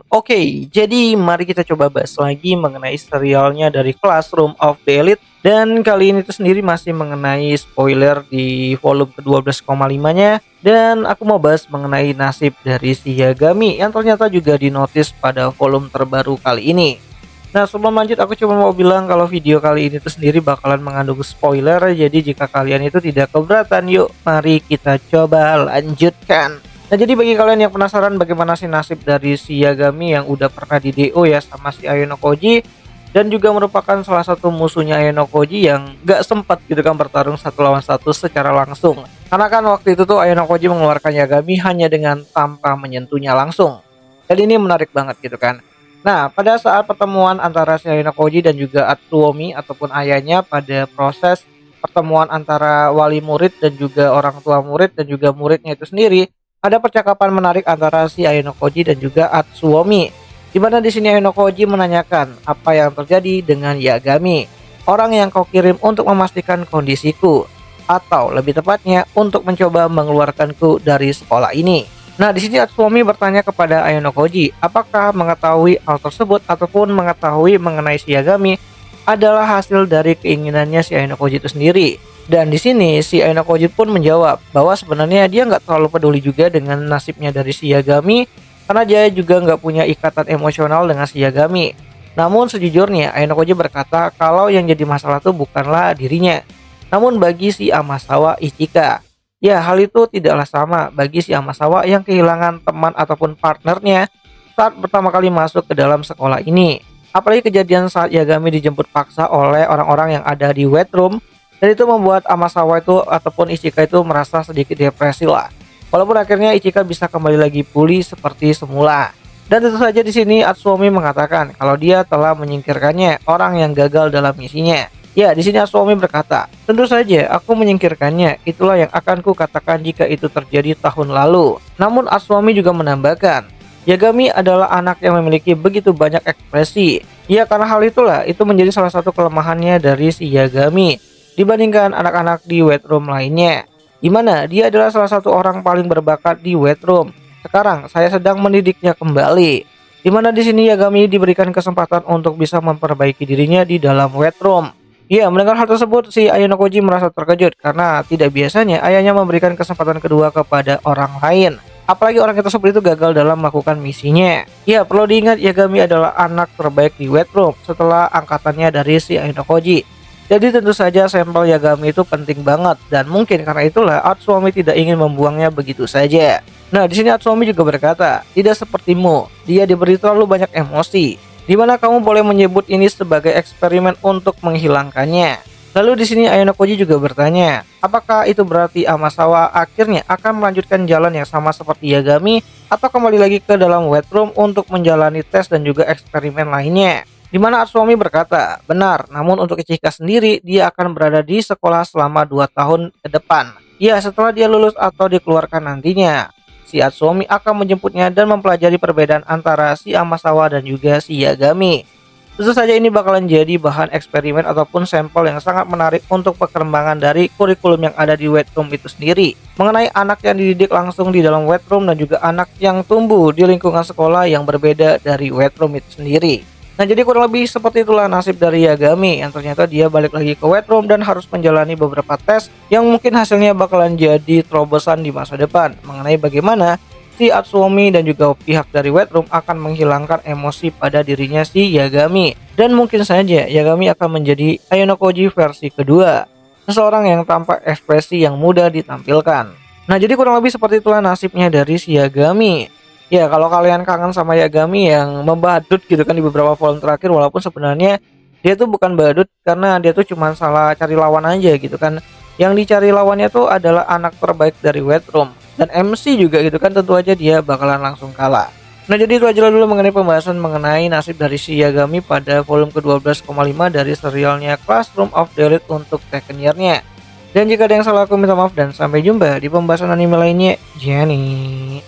Oke, jadi mari kita coba bahas lagi mengenai serialnya dari Classroom of the Elite. Dan kali ini tuh sendiri masih mengenai spoiler di volume ke-12,5-nya. Dan aku mau bahas mengenai nasib dari si Yagami yang ternyata juga dinotis pada volume terbaru kali ini. Nah, sebelum lanjut aku cuma mau bilang kalau video kali ini tuh sendiri bakalan mengandung spoiler. Jadi jika kalian itu tidak keberatan, yuk mari kita coba lanjutkan. Nah, jadi bagi kalian yang penasaran bagaimana sih nasib dari si Yagami yang udah pernah di DO ya sama si Ayano Koji, dan juga merupakan salah satu musuhnya Ayano Koji yang gak sempat gitu kan bertarung satu lawan satu secara langsung. Karena kan waktu itu tuh Ayano Koji mengeluarkan Yagami hanya dengan tanpa menyentuhnya langsung. Dan ini menarik banget gitu kan. Nah, pada saat pertemuan antara si Ayano Koji dan juga Atsuomi ataupun ayahnya pada proses pertemuan antara wali murid dan juga orang tua murid dan juga muridnya itu sendiri, ada percakapan menarik antara si Ayano Koji dan juga Atsuomi. Di mana di sini Ayano Koji menanyakan apa yang terjadi dengan Yagami, orang yang kau kirim untuk memastikan kondisiku, atau lebih tepatnya untuk mencoba mengeluarkanku dari sekolah ini. Nah, di sini Atsuomi bertanya kepada Ayano Koji, apakah mengetahui hal tersebut ataupun mengetahui mengenai si Yagami adalah hasil dari keinginannya si Ayano Koji itu sendiri. Dan di sini si Ayano Koji pun menjawab bahwa sebenarnya dia nggak terlalu peduli juga dengan nasibnya dari si Yagami karena dia juga nggak punya ikatan emosional dengan si Yagami. Namun sejujurnya Ayano Koji berkata kalau yang jadi masalah itu bukanlah dirinya, namun bagi si Amasawa Ichika. Ya, hal itu tidaklah sama bagi si Amasawa yang kehilangan teman ataupun partnernya saat pertama kali masuk ke dalam sekolah ini. Apalagi kejadian saat Yagami dijemput paksa oleh orang-orang yang ada di wet room, dan itu membuat Amasawa itu ataupun Ichika itu merasa sedikit depresi lah. Walaupun akhirnya Ichika bisa kembali lagi pulih seperti semula. Dan tentu saja di sini Atsuomi mengatakan kalau dia telah menyingkirkannya, orang yang gagal dalam misinya. Ya, di sini Atsuomi berkata, tentu saja aku menyingkirkannya, itulah yang akan ku katakan jika itu terjadi tahun lalu. Namun Atsuomi juga menambahkan, Yagami adalah anak yang memiliki begitu banyak ekspresi. Ya, karena hal itulah itu menjadi salah satu kelemahannya dari si Yagami dibandingkan anak-anak di wet room lainnya, di mana dia adalah salah satu orang paling berbakat di wet room. Sekarang saya sedang mendidiknya kembali, di mana di sini Yagami diberikan kesempatan untuk bisa memperbaiki dirinya di dalam wet room. Ya, mendengar hal tersebut, si Ayano Koji merasa terkejut karena tidak biasanya ayahnya memberikan kesempatan kedua kepada orang lain. Apalagi orang tersebut itu gagal dalam melakukan misinya. Ya, perlu diingat Yagami adalah anak terbaik di wet room setelah angkatannya dari si Ayano Koji. Jadi tentu saja sampel Yagami itu penting banget, dan mungkin karena itulah Atsuomi tidak ingin membuangnya begitu saja. Nah, di sini Atsuomi juga berkata, tidak sepertimu, dia diberi terlalu banyak emosi, di mana kamu boleh menyebut ini sebagai eksperimen untuk menghilangkannya. Lalu di sini Ayano Koji juga bertanya, apakah itu berarti Amasawa akhirnya akan melanjutkan jalan yang sama seperti Yagami atau kembali lagi ke dalam wet room untuk menjalani tes dan juga eksperimen lainnya? Di mana Atsuomi berkata, benar, namun untuk Ichika sendiri dia akan berada di sekolah selama 2 tahun ke depan. Ya, setelah dia lulus atau dikeluarkan nantinya, si Atsuomi akan menjemputnya dan mempelajari perbedaan antara si Amasawa dan juga si Yagami. Tentu saja ini bakalan jadi bahan eksperimen ataupun sampel yang sangat menarik untuk perkembangan dari kurikulum yang ada di wet room itu sendiri, mengenai anak yang dididik langsung di dalam wet room dan juga anak yang tumbuh di lingkungan sekolah yang berbeda dari wet room itu sendiri. Nah, jadi kurang lebih seperti itulah nasib dari Yagami yang ternyata dia balik lagi ke wet room dan harus menjalani beberapa tes yang mungkin hasilnya bakalan jadi terobosan di masa depan mengenai bagaimana si Atsuomi dan juga pihak dari wet room akan menghilangkan emosi pada dirinya si Yagami. Dan mungkin saja Yagami akan menjadi Ayano Koji versi kedua, seseorang yang tampak ekspresi yang mudah ditampilkan. Nah, jadi kurang lebih seperti itulah nasibnya dari si Yagami. Ya, kalau kalian kangen sama Yagami yang membadut gitu kan di beberapa volume terakhir, walaupun sebenarnya dia tuh bukan badut karena dia tuh cuma salah cari lawan aja gitu kan. Yang dicari lawannya tuh adalah anak terbaik dari wet room dan MC juga gitu kan, tentu aja dia bakalan langsung kalah. Nah, jadi itu aja dulu mengenai pembahasan mengenai nasib dari si Yagami pada volume ke-12,5 dari serialnya Classroom of the Elite untuk second year-nya. Dan jika ada yang salah aku minta maaf dan sampai jumpa di pembahasan anime lainnya. Jenny.